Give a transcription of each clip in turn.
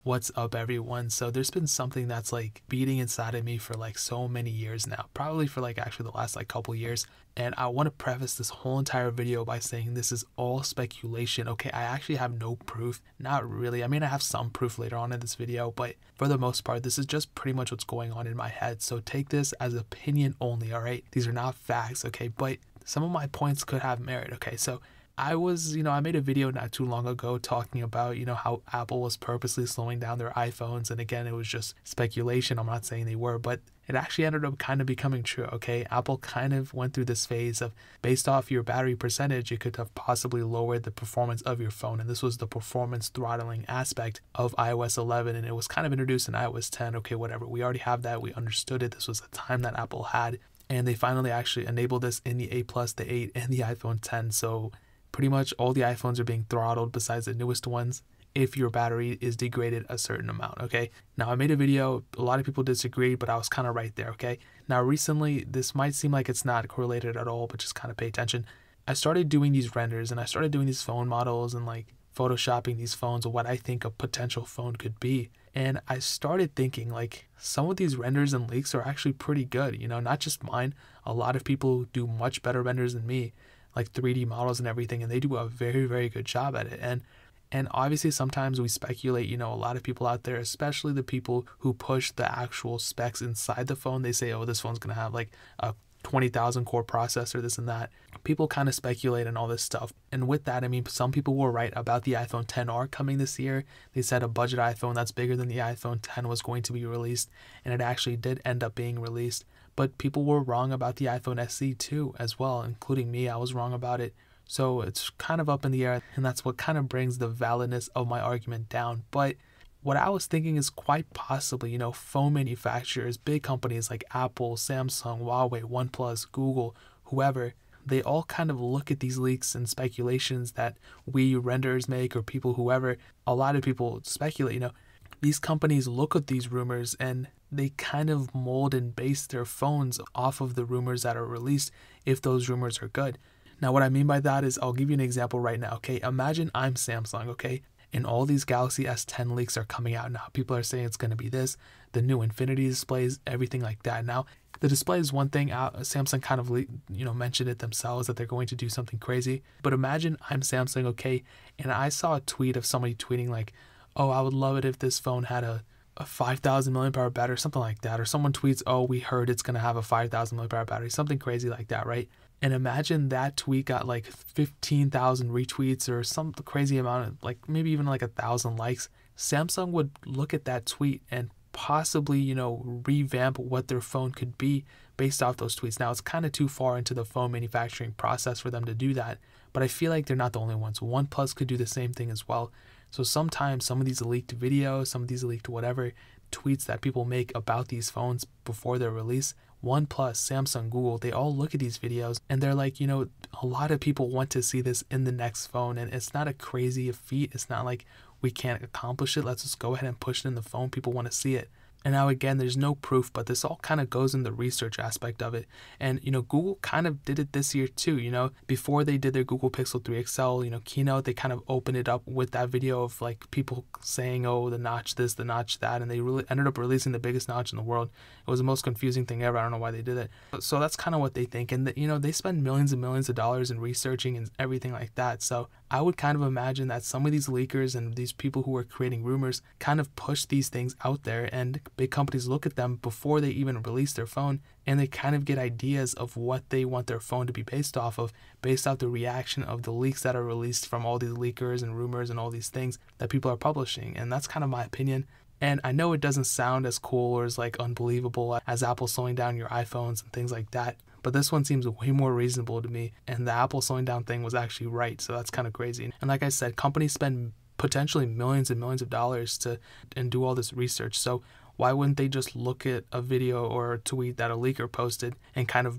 What's up, everyone? So there's been something that's like beating inside of me for like so many years now, probably for like actually the last like couple years. And I want to preface this whole entire video by saying this is all speculation. Okay, I actually have no proof. Not really. I mean, I have some proof later on in this video, but for the most part, this is just pretty much what's going on in my head. So take this as opinion only, all right? These are not facts, okay? But some of my points could have merit, okay? So I made a video not too long ago talking about, how Apple was purposely slowing down their iPhones. And again, it was just speculation. I'm not saying they were, but it actually ended up kind of becoming true, okay? Apple kind of went through this phase of, based off your battery percentage, it could have possibly lowered the performance of your phone. And this was the performance throttling aspect of iOS 11. And it was kind of introduced in iOS 10. Okay, whatever. We already have that. We understood it. This was a time that Apple had. And they finally actually enabled this in the 8 Plus, the 8, and the iPhone 10. So pretty much all the iPhones are being throttled besides the newest ones if your battery is degraded a certain amount, okay? Now, I made a video, a lot of people disagree, but I was kind of right there, okay? Now, recently, this might seem like it's not correlated at all, but just kind of pay attention. I started doing these renders, and I started doing these phone models and like photoshopping these phones of what I think a potential phone could be. And I started thinking like some of these renders and leaks are actually pretty good, not just mine. A lot of people do much better renders than me, like 3D models and everything, and they do a very, very good job at it. And obviously sometimes we speculate, a lot of people out there, especially the people who push the actual specs inside the phone, they say, oh, this phone's gonna have like a 20,000 core processor, this and that. People kind of speculate and all this stuff. And with that, I mean, some people were right about the iPhone XR coming this year. They said a budget iPhone that's bigger than the iPhone X was going to be released, and it actually did end up being released. But people were wrong about the iPhone SE too as well, including me. I was wrong about it. So it's kind of up in the air, and that's what kind of brings the validness of my argument down. But what I was thinking is quite possibly, phone manufacturers, big companies like Apple, Samsung, Huawei, OnePlus, Google, whoever, they all kind of look at these leaks and speculations that we renderers make, or people, whoever, a lot of people speculate, these companies look at these rumors and they kind of mold and base their phones off of the rumors that are released if those rumors are good. Now, what I mean by that is, I'll give you an example right now, okay? Imagine I'm Samsung, okay? And all these Galaxy S10 leaks are coming out now. People are saying it's going to be this, the new Infinity displays, everything like that. Now, the display is one thing. Samsung kind of, mentioned it themselves that they're going to do something crazy. But imagine I'm Samsung, okay? And I saw a tweet of somebody tweeting like, oh, I would love it if this phone had a 5,000 milliamp hour battery, something like that. Or someone tweets, oh, we heard it's going to have a 5,000 milliamp hour battery, something crazy like that, right? And imagine that tweet got like 15,000 retweets or some crazy amount of, like, maybe even like 1,000 likes. Samsung would look at that tweet and possibly, revamp what their phone could be based off those tweets. Now, it's kind of too far into the phone manufacturing process for them to do that, but I feel like they're not the only ones. OnePlus could do the same thing as well. So sometimes some of these leaked videos, some of these leaked whatever tweets that people make about these phones before their release, OnePlus, Samsung, Google, they all look at these videos and they're like, a lot of people want to see this in the next phone, and it's not a crazy feat. It's not like we can't accomplish it. Let's just go ahead and push it in the phone. People want to see it. And now again, there's no proof, but this all kind of goes in the research aspect of it. And, Google kind of did it this year too, before they did their Google Pixel 3 XL, keynote, they kind of opened it up with that video of like people saying, oh, the notch this, the notch that, and they really ended up releasing the biggest notch in the world. It was the most confusing thing ever. I don't know why they did it. So that's kind of what they think. And, they spend millions and millions of dollars in researching and everything like that. So I would kind of imagine that some of these leakers and these people who are creating rumors kind of push these things out there, and big companies look at them before they even release their phone, and they kind of get ideas of what they want their phone to be based off of, based off the reaction of the leaks that are released from all these leakers and rumors and all these things that people are publishing. And that's kind of my opinion. And I know it doesn't sound as cool or as like unbelievable as Apple slowing down your iPhones and things like that, but this one seems way more reasonable to me, and the Apple slowing down thing was actually right, so that's kind of crazy. And like I said, companies spend potentially millions and millions of dollars and do all this research, so why wouldn't they just look at a video or a tweet that a leaker posted and kind of,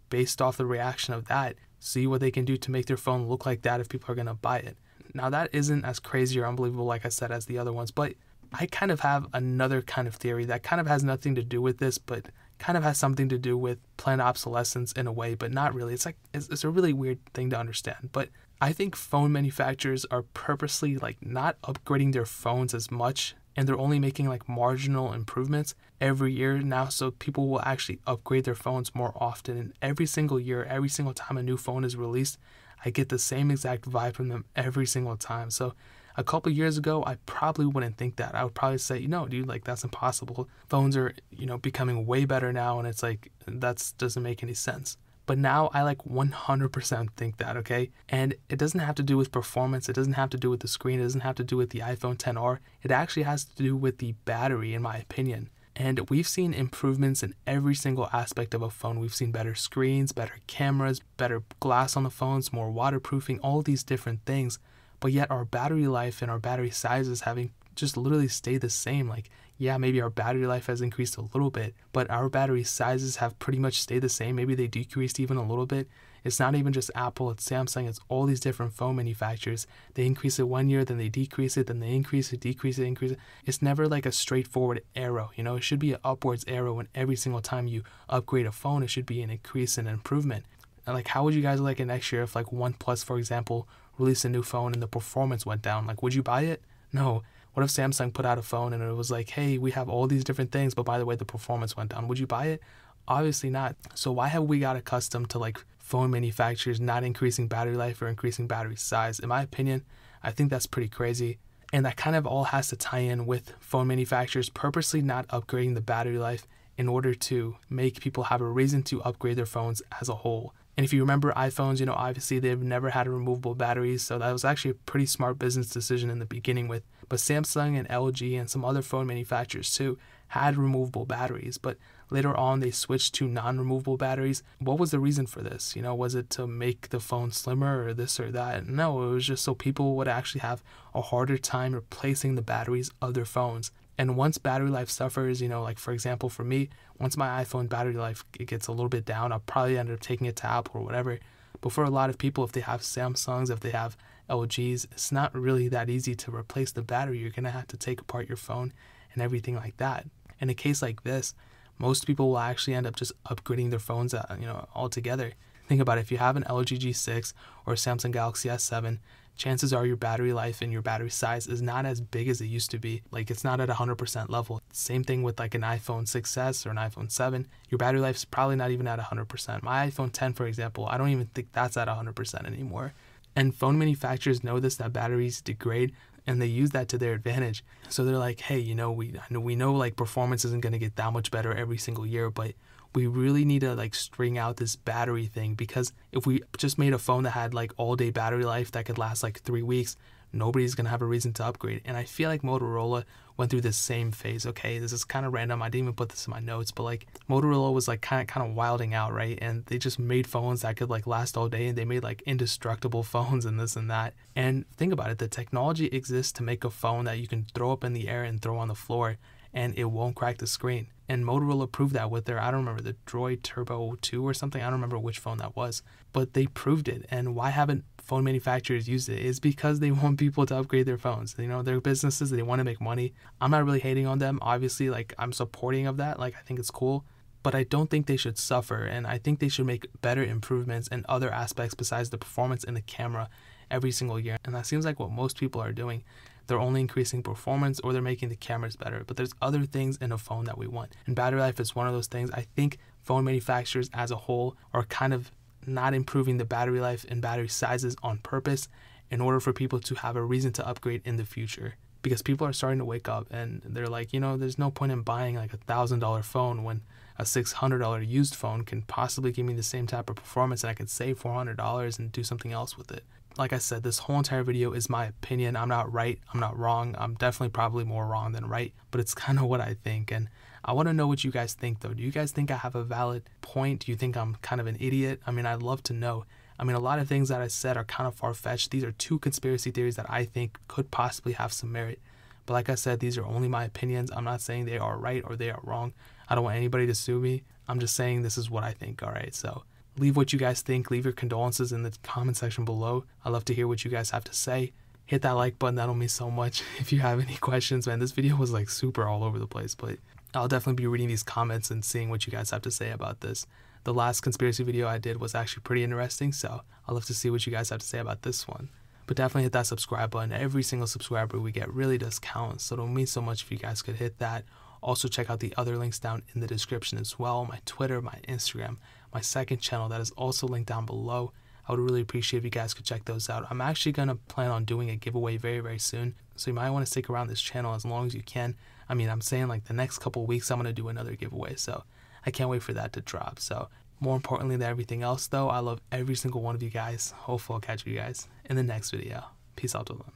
based off the reaction of that, see what they can do to make their phone look like that if people are going to buy it? Now, that isn't as crazy or unbelievable, like I said, as the other ones, but I kind of have another kind of theory that kind of has nothing to do with this, but kind of has something to do with planned obsolescence in a way, but not really. It's like, it's a really weird thing to understand. But I think phone manufacturers are purposely like not upgrading their phones as much and they're only making like marginal improvements every year now, so people will actually upgrade their phones more often. And every single year, every single time a new phone is released, I get the same exact vibe from them every single time. So a couple years ago, I probably wouldn't think that. I would probably say, no, dude, like that's impossible. Phones are, becoming way better now, and it's like that doesn't make any sense. But now I like 100% think that, okay? And it doesn't have to do with performance. It doesn't have to do with the screen. It doesn't have to do with the iPhone XR. It actually has to do with the battery, in my opinion. And we've seen improvements in every single aspect of a phone. We've seen better screens, better cameras, better glass on the phones, more waterproofing, all these different things. But yet our battery life and our battery sizes having just literally stayed the same. Like, yeah, maybe our battery life has increased a little bit, but our battery sizes have pretty much stayed the same. Maybe they decreased even a little bit. It's not even just Apple, it's Samsung, it's all these different phone manufacturers. They increase it one year, then they decrease it, then they increase it, decrease it, increase it. It's never like a straightforward arrow, It should be an upwards arrow, and every single time you upgrade a phone, it should be an increase and improvement. And like, how would you guys like it next year if like OnePlus, for example, released a new phone and the performance went down? Like, would you buy it? No. What if Samsung put out a phone and it was like, hey, we have all these different things, but by the way, the performance went down? Would you buy it? Obviously not. So why have we got accustomed to like phone manufacturers not increasing battery life or increasing battery size? In my opinion, I think that's pretty crazy. And that kind of all has to tie in with phone manufacturers purposely not upgrading the battery life in order to make people have a reason to upgrade their phones as a whole. And if you remember iPhones, obviously they've never had removable batteries, so that was actually a pretty smart business decision in the beginning with. But Samsung and LG and some other phone manufacturers too had removable batteries, but later on they switched to non-removable batteries. What was the reason for this? Was it to make the phone slimmer or this or that? No, it was just so people would actually have a harder time replacing the batteries of their phones. And once battery life suffers, like for example, for me, once my iPhone battery life it gets a little bit down, I'll probably end up taking it to Apple or whatever. But for a lot of people, if they have Samsungs, if they have LGs, it's not really that easy to replace the battery. You're going to have to take apart your phone and everything like that. In a case like this, most people will actually end up just upgrading their phones, altogether. Think about it. If you have an LG G6 or a Samsung Galaxy S7, chances are your battery life and your battery size is not as big as it used to be. Like, it's not at 100% level. Same thing with like an iPhone 6s or an iPhone 7. Your battery life is probably not even at 100%. My iPhone 10, for example, I don't even think that's at 100% anymore. And phone manufacturers know this, that batteries degrade, and they use that to their advantage. So they're like, hey, we know like performance isn't going to get that much better every single year, but we really need to like string out this battery thing, because if we just made a phone that had like all day battery life that could last like 3 weeks, nobody's going to have a reason to upgrade. And I feel like Motorola went through this same phase. Okay, this is kind of random. I didn't even put this in my notes, but like Motorola was like kind of wilding out, right? And they just made phones that could like last all day, and they made like indestructible phones and this and that. And think about it, the technology exists to make a phone that you can throw up in the air and throw on the floor and it won't crack the screen. And Motorola proved that with their, I don't remember, the Droid Turbo 2 or something. I don't remember which phone that was, but they proved it. And why haven't phone manufacturers used it? Is because they want people to upgrade their phones. They're businesses, they want to make money. I'm not really hating on them. Obviously, like, I'm supporting of that. Like, I think it's cool, but I don't think they should suffer. And I think they should make better improvements in other aspects besides the performance and the camera every single year. And that seems like what most people are doing. They're only increasing performance, or they're making the cameras better, but there's other things in a phone that we want. And battery life is one of those things. I think phone manufacturers as a whole are kind of not improving the battery life and battery sizes on purpose in order for people to have a reason to upgrade in the future. Because people are starting to wake up and they're like, there's no point in buying like $1,000 phone when a $600 used phone can possibly give me the same type of performance, and I could save $400 and do something else with it. Like I said, this whole entire video is my opinion. I'm not right, I'm not wrong. I'm definitely probably more wrong than right, but it's kind of what I think. And I want to know what you guys think though. Do you guys think I have a valid point? Do you think I'm kind of an idiot? I mean, I'd love to know. I mean, a lot of things that I said are kind of far-fetched. These are two conspiracy theories that I think could possibly have some merit. But like I said, these are only my opinions. I'm not saying they are right or they are wrong. I don't want anybody to sue me. I'm just saying this is what I think, all right? So leave what you guys think. Leave your condolences in the comment section below. I'd love to hear what you guys have to say. Hit that like button. That'll mean so much. If you have any questions, man, this video was like super all over the place, but I'll definitely be reading these comments and seeing what you guys have to say about this. The last conspiracy video I did was actually pretty interesting, so I'll love to see what you guys have to say about this one. But definitely hit that subscribe button. Every single subscriber we get really does count, so it'll mean so much if you guys could hit that. Also check out the other links down in the description as well, my Twitter, my Instagram, my second channel that is also linked down below. I would really appreciate if you guys could check those out. I'm actually going to plan on doing a giveaway very, very soon, so you might want to stick around this channel as long as you can. I mean, I'm saying like the next couple weeks I'm going to do another giveaway, so I can't wait for that to drop. So more importantly than everything else though, I love every single one of you guys. Hopefully I'll catch you guys in the next video. Peace out to them.